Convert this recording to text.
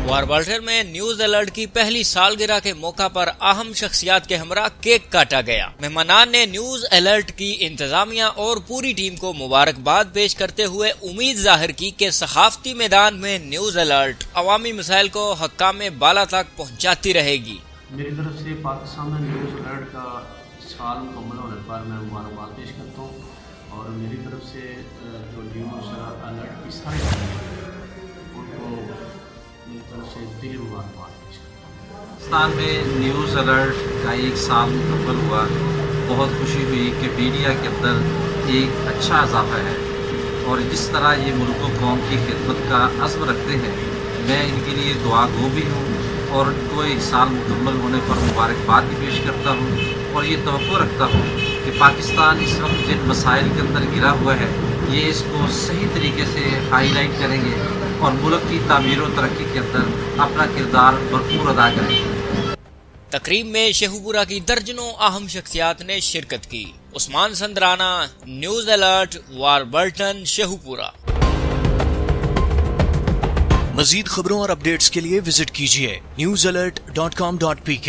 واربلٹن میں news alert کی پہلی سالگرہ کے موقع پر اہم شخصیات کے ہمراہ کیک کاٹا گیا۔ مہمانان نے نیوز الرٹ کی انتظامیہ اور پوری ٹیم کو مبارکباد پیش کرتے ہوئے امید ظاہر کی کہ ثقافتی میدان میں نیوز الرٹ عوامی مسائل کو حکام بالا تک پہنچاتی رہے گی۔ میری طرف سے پاکستان میں نیوز الرٹ کا سال مکمل ہونے پر میں مبارکباد پیش کرتا ہوں، اور میری طرف سے جو نیوز الرٹ کی ساری ان کو میری طرف سے دلی مبارکباد پیش کرتا ہوں۔ پاکستان میں نیوز الرٹ کا ایک سال مکمل ہوا، بہت خوشی ہوئی کہ میڈیا کے اندر ایک اچھا اضافہ ہے، اور جس طرح یہ ملک و قوم کی خدمت کا عزم رکھتے ہیں، میں ان کے لیے دعا گو بھی ہوں اور ان کو ایک سال مکمل ہونے پر مبارکباد بھی پیش کرتا ہوں، اور یہ توقع رکھتا ہوں کہ پاکستان اس وقت جن مسائل کے اندر گرا ہوا ہے یہ اس کو صحیح طریقے سے ہائی لائٹ کریں گے اور ملک کی تعمیر و ترقی کے اندر اپنا کردار بھرپور ادا کریں گے۔ تقریب میں شیخو پورہ کی درجنوں اہم شخصیات نے شرکت کی۔ عثمان سندرانہ، نیوز الرٹ، واربلٹن، شیخو پورہ۔ مزید خبروں اور اپڈیٹس کے لیے وزٹ کیجیے newsalert.com.pk